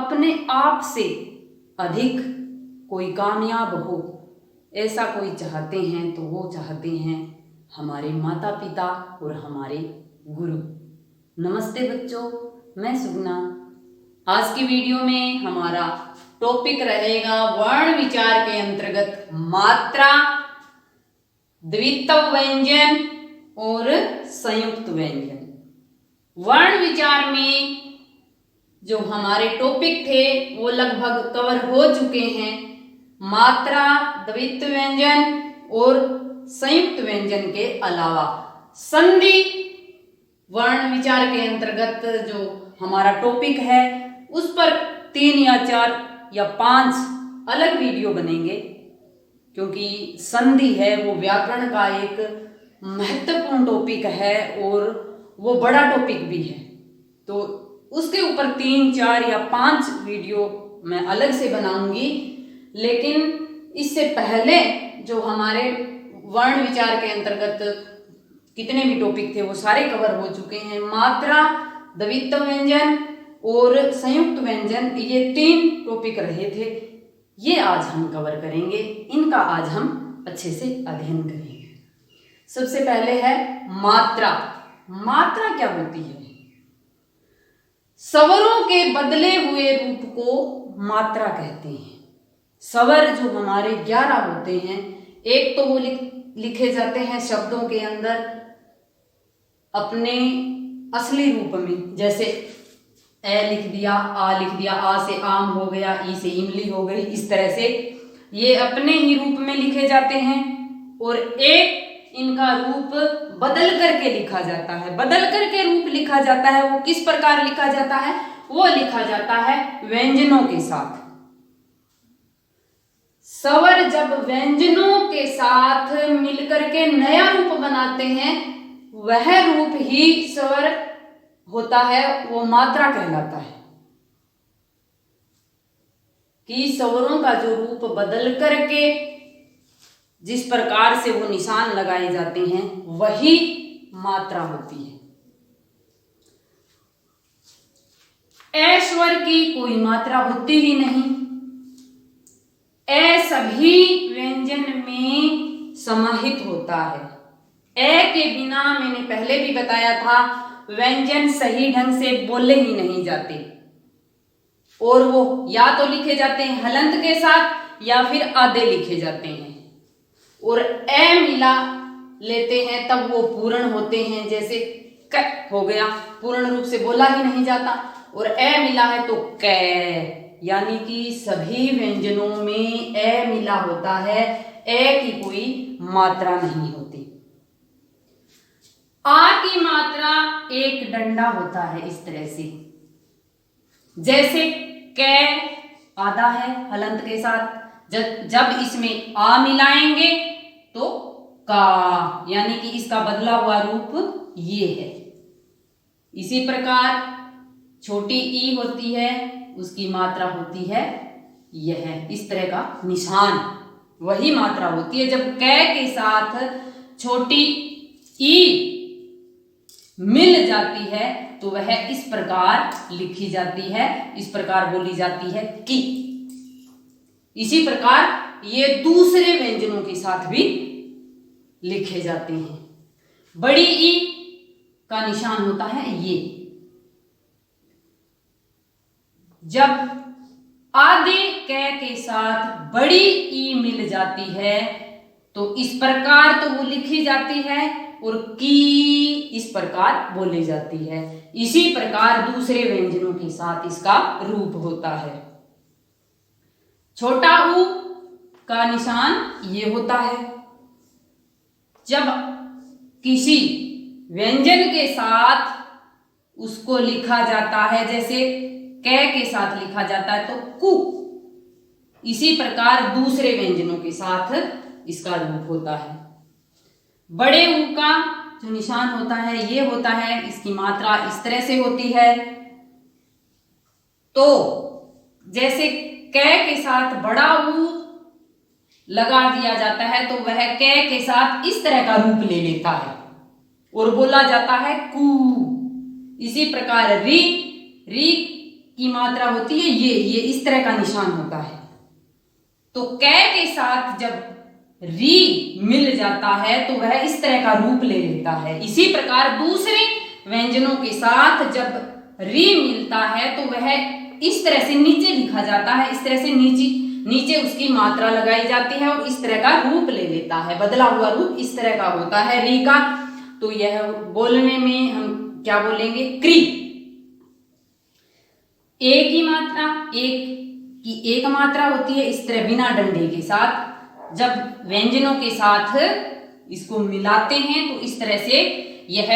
अपने आप से अधिक कोई कामयाब हो, ऐसा कोई चाहते हैं तो वो चाहते हैं हमारे माता पिता और हमारे गुरु। नमस्ते बच्चों, मैं सुगना। आज की वीडियो में हमारा टॉपिक रहेगा वर्ण विचार के अंतर्गत मात्रा, द्वित्व व्यंजन और संयुक्त व्यंजन। वर्ण विचार में जो हमारे टॉपिक थे वो लगभग कवर हो चुके हैं। मात्रा, द्वित्व व्यंजन और संयुक्त व्यंजन के अलावा संधि वर्ण विचार के अंतर्गत जो हमारा टॉपिक है उस पर 3 या 4 या 5 अलग वीडियो बनेंगे, क्योंकि संधि है वो व्याकरण का एक महत्वपूर्ण टॉपिक है और वो बड़ा टॉपिक भी है। तो उसके ऊपर 3, 4 या 5 वीडियो मैं अलग से बनाऊंगी। लेकिन इससे पहले जो हमारे वर्ण विचार के अंतर्गत कितने भी टॉपिक थे वो सारे कवर हो चुके हैं। मात्रा, द्वित्व व्यंजन और संयुक्त व्यंजन, ये 3 टॉपिक रहे थे, ये आज हम कवर करेंगे। इनका आज हम अच्छे से अध्ययन करेंगे। सबसे पहले है मात्रा। मात्रा क्या होती है? स्वरों के बदले हुए रूप को मात्रा कहते हैं। स्वर जो हमारे 11 होते हैं, एक तो वो लिखे जाते हैं शब्दों के अंदर अपने असली रूप में, जैसे ए लिख दिया, आ लिख दिया, आ से आम हो गया, ई से इमली हो गई, इस तरह से ये अपने ही रूप में लिखे जाते हैं। और एक इनका रूप बदल करके लिखा जाता है। बदल करके रूप लिखा जाता है, वो किस प्रकार लिखा जाता है? वो लिखा जाता है व्यंजनों के साथ। स्वर जब व्यंजनों के साथ मिलकर के नया रूप बनाते हैं, वह रूप ही स्वर होता है, वो मात्रा कहलाता है। कि स्वरों का जो रूप बदल करके जिस प्रकार से वो निशान लगाए जाते हैं वही मात्रा होती है। ए स्वर की कोई मात्रा होती ही नहीं। ए सभी व्यंजन में समाहित होता है। ए के बिना, मैंने पहले भी बताया था, व्यंजन सही ढंग से बोले ही नहीं जाते, और वो या तो लिखे जाते हैं हलंत के साथ या फिर आधे लिखे जाते हैं। और ए मिला लेते हैं तब वो पूर्ण होते हैं, जैसे क हो गया, पूर्ण रूप से बोला ही नहीं जाता। और ए मिला है तो कै, यानी कि सभी व्यंजनों में ए मिला होता है, ए की कोई मात्रा नहीं होती। आ की मात्रा एक डंडा होता है, इस तरह से, जैसे कै आधा है हलंत के साथ, जब इसमें आ मिलाएंगे तो का, यानी कि इसका बदला हुआ रूप ये है। इसी प्रकार छोटी ई होती है, उसकी मात्रा होती है यह, इस तरह का निशान, वही मात्रा होती है। जब कै के साथ छोटी ई मिल जाती है तो वह इस प्रकार लिखी जाती है, इस प्रकार बोली जाती है कि। इसी प्रकार ये दूसरे व्यंजनों के साथ भी लिखे जाते हैं। बड़ी ई का निशान होता है ये। जब आधे कै के साथ बड़ी ई मिल जाती है तो इस प्रकार तो वो लिखी जाती है, और की इस प्रकार बोली जाती है। इसी प्रकार दूसरे व्यंजनों के साथ इसका रूप होता है। छोटा ऊ का निशान ये होता है। जब किसी व्यंजन के साथ उसको लिखा जाता है, जैसे कै के साथ लिखा जाता है तो कु, इसी प्रकार दूसरे व्यंजनों के साथ इसका रूप होता है। बड़े ऊ का जो निशान होता है ये होता है, इसकी मात्रा इस तरह से होती है। तो जैसे कै के साथ बड़ा ऊ लगा दिया जाता है तो वह कै के साथ इस तरह का रूप ले लेता है और बोला जाता है कू। इसी प्रकार री की मात्रा होती है ये इस तरह का निशान होता है। तो कै के साथ जब री मिल जाता है तो वह इस तरह का रूप ले लेता है। इसी प्रकार दूसरे व्यंजनों के साथ जब री मिलता है तो वह इस तरह से नीचे लिखा जाता है, इस तरह से नीचे उसकी मात्रा लगाई जाती है और इस तरह का रूप ले लेता है। बदला हुआ रूप इस तरह का होता है री का। तो यह बोलने में हम क्या बोलेंगे? क्री। एक ही मात्रा, एक की एक मात्रा होती है इस तरह बिना डंडे के साथ। जब व्यंजनों के साथ इसको मिलाते हैं तो इस तरह से यह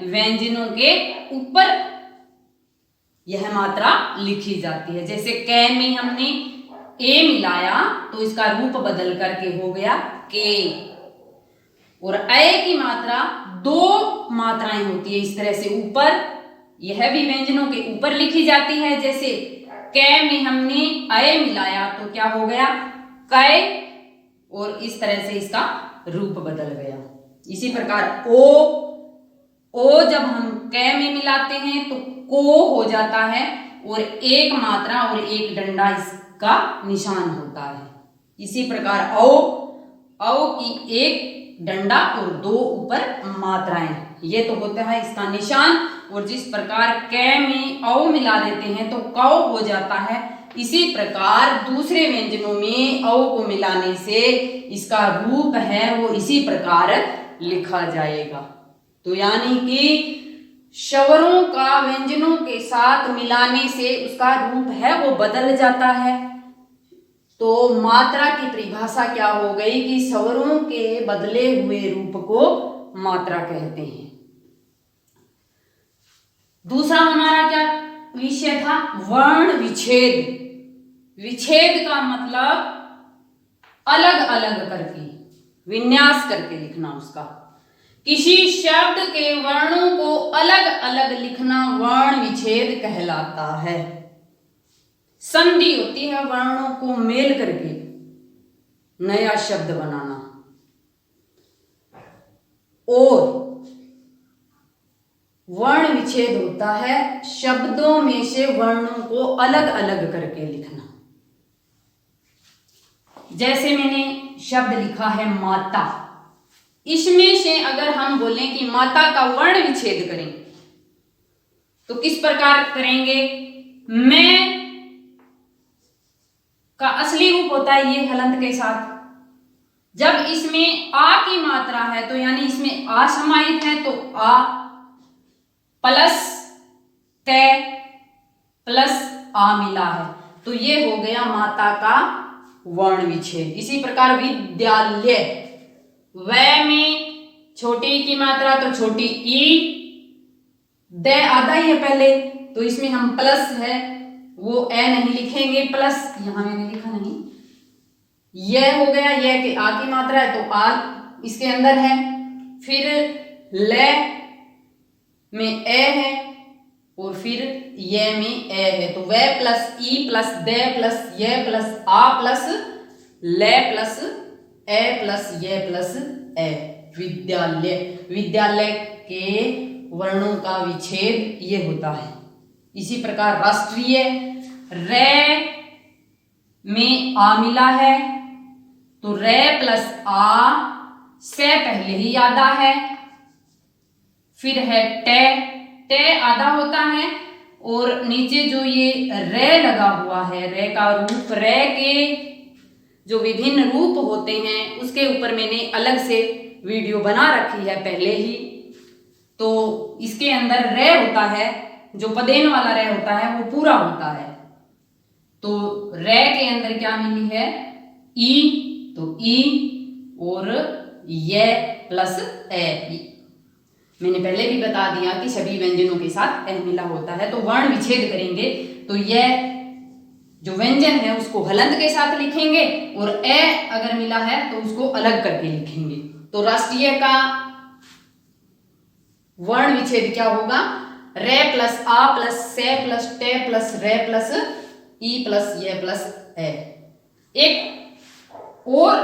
व्यंजनों के ऊपर यह मात्रा लिखी जाती है। जैसे कै में हमने ए मिलाया तो इसका रूप बदल करके हो गया के। और ए की मात्रा दो मात्राएं होती है इस तरह से ऊपर, यह भी व्यंजनों के ऊपर लिखी जाती है। जैसे कै में हमने ए मिलाया तो क्या हो गया? कै, और इस तरह से इसका रूप बदल गया। इसी प्रकार ओ जब हम कै में मिलाते हैं तो को हो जाता है और एक मात्रा और एक डंडा इसका निशान होता है। इसी प्रकार औ की एक डंडा और दो ऊपर मात्राएं, ये तो होता है इसका निशान। और जिस प्रकार कै में औ मिला देते हैं तो कौ हो जाता है, इसी प्रकार दूसरे व्यंजनों में औ को मिलाने से इसका रूप है वो इसी प्रकार लिखा जाएगा। तो यानी कि स्वरों का व्यंजनों के साथ मिलाने से उसका रूप है वो बदल जाता है। तो मात्रा की परिभाषा क्या हो गई कि स्वरों के बदले हुए रूप को मात्रा कहते हैं। दूसरा हमारा क्या विषय था? वर्ण विच्छेद। विच्छेद का मतलब अलग अलग करके, विन्यास करके लिखना उसका। किसी शब्द के वर्णों को अलग अलग लिखना वर्ण विच्छेद कहलाता है। संधि होती है वर्णों को मेल करके नया शब्द बनाना। और वर्ण विच्छेद होता है शब्दों में से वर्णों को अलग अलग करके लिखना। जैसे मैंने शब्द लिखा है माता, इसमें से अगर हम बोलें कि माता का वर्ण विच्छेद करें तो किस प्रकार करेंगे? मैं का असली रूप होता है ये हलंत के साथ। जब इसमें आ की मात्रा है तो यानी इसमें आ समाहित है तो आ प्लस कै प्लस आ मिला है तो ये हो गया माता का वर्ण विच्छेद। इसी प्रकार विद्यालय, वै में छोटी की मात्रा तो छोटी ई, द आधा ही है पहले तो इसमें हम प्लस है वो ए नहीं लिखेंगे, प्लस यहां मैंने लिखा नहीं, यह हो गया, यह के आ की मात्रा है तो आ इसके अंदर है। फिर ले में ए है और फिर ये में ए है तो वह प्लस ई प्लस दे प्लस ये प्लस आ प्लस ले प्लस ए प्लस ये प्लस ए, विद्यालय। विद्यालय के वर्णों का विच्छेद ये होता है। इसी प्रकार राष्ट्रीय, रे में आ मिला है तो रे प्लस आ से पहले ही आधा है। फिर है टे, टे आधा होता है और नीचे जो ये रे लगा हुआ है, रे का रूप, रे के जो विभिन्न रूप होते हैं उसके ऊपर मैंने अलग से वीडियो बना रखी है पहले ही। तो इसके अंदर रे होता है, जो पदेन वाला रे होता है वो पूरा होता है। तो रे के अंदर क्या मिली है? ई, तो ई और ये प्लस ए। मैंने पहले भी बता दिया कि सभी व्यंजनों के साथ ए मिला होता है। तो वर्ण विच्छेद करेंगे तो यह जो व्यंजन है उसको हलंत के साथ लिखेंगे और ए अगर मिला है तो उसको अलग करके लिखेंगे। तो राष्ट्रीय का वर्ण विच्छेद क्या होगा? रे प्लस आ प्लस से प्लस टे प्लस रे प्लस ई प्लस ये प्लस ए। एक और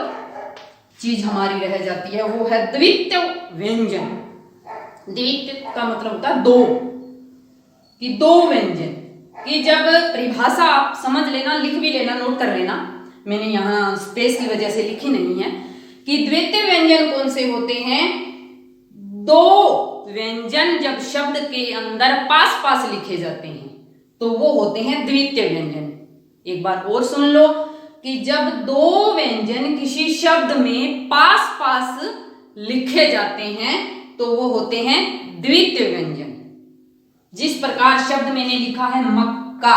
चीज हमारी रह जाती है वो है द्वित्व व्यंजन। द्वित्व का मतलब होता है दो, कि दो व्यंजन। कि जब परिभाषा आप समझ लेना, लिख भी लेना, नोट कर लेना, मैंने यहाँ स्पेस की वजह से लिखी नहीं है, कि द्वितीय व्यंजन कौन से होते हैं? दो व्यंजन जब शब्द के अंदर पास पास लिखे जाते हैं तो वो होते हैं द्वितीय व्यंजन। एक बार और सुन लो कि जब दो व्यंजन किसी शब्द में पास पास लिखे जाते हैं तो वो होते हैं द्वितीय व्यंजन। जिस प्रकार शब्द मैंने लिखा है मक्का,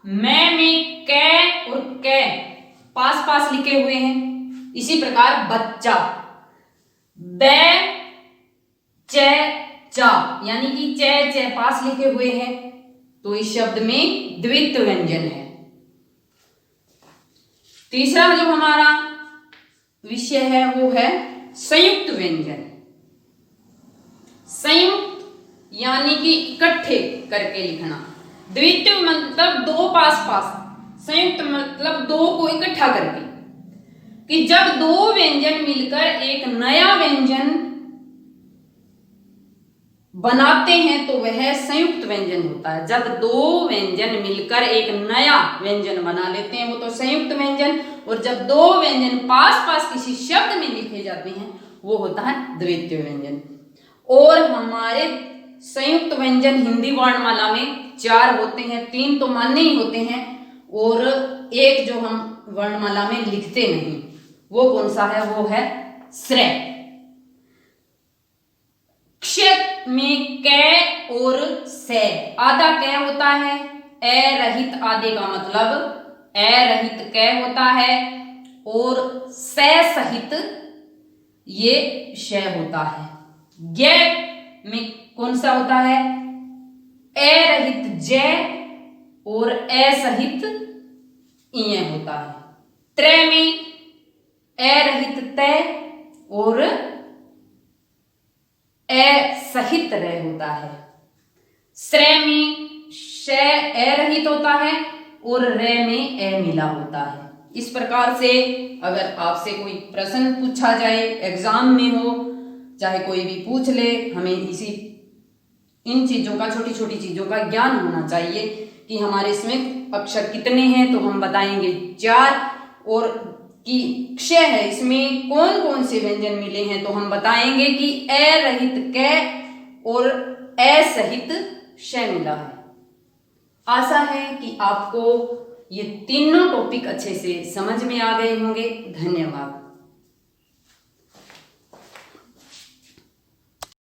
मैं में कै और कै पास पास लिखे हुए हैं, इसी प्रकार बच्चा, बै चे चा, यानी कि चे चे पास लिखे हुए हैं, तो इस शब्द में द्वितीय व्यंजन है। तीसरा जो हमारा विषय है वो है संयुक्त व्यंजन। संयुक्त यानी कि इकट्ठे करके लिखना। द्वितीय मतलब दो पास पास, संयुक्त मतलब दो को इकट्ठा करके, कि जब दो व्यंजन मिलकर एक नया व्यंजन बनाते हैं तो वह संयुक्त व्यंजन होता है। जब दो व्यंजन मिलकर एक नया व्यंजन बना लेते हैं वो तो संयुक्त व्यंजन, और जब दो व्यंजन पास पास किसी शब्द में लिखे जाते हैं वो होता है द्वितीय व्यंजन। और हमारे संयुक्त व्यंजन हिंदी वर्णमाला में 4 होते हैं, 3 तो मान्य ही होते हैं और एक जो हम वर्णमाला में लिखते नहीं, वो कौन सा है? वो है श्रेय। क्ष में कै और से, आधा कै होता है, ए रहित आधे का मतलब ए रहित कै होता है, और से सहित ये शय होता है। गे में कौन सा होता है? ए रहित जय और ए सहित इय होता है। त्रै में ए रहित तय और ए सहित रह होता है। श्रेय में शय ए रहित होता है और रे में ए मिला होता है। इस प्रकार से अगर आपसे कोई प्रश्न पूछा जाए एग्जाम में हो, चाहे कोई भी पूछ ले, हमें इन चीजों का, छोटी छोटी चीजों का ज्ञान होना चाहिए कि हमारे इसमें अक्षर कितने हैं, तो हम बताएंगे 4, और कि क्ष है इसमें कौन कौन से व्यंजन मिले हैं तो हम बताएंगे कि ए रहित कै और ए सहित शय मिला है। आशा है कि आपको ये तीनों टॉपिक अच्छे से समझ में आ गए होंगे। धन्यवाद।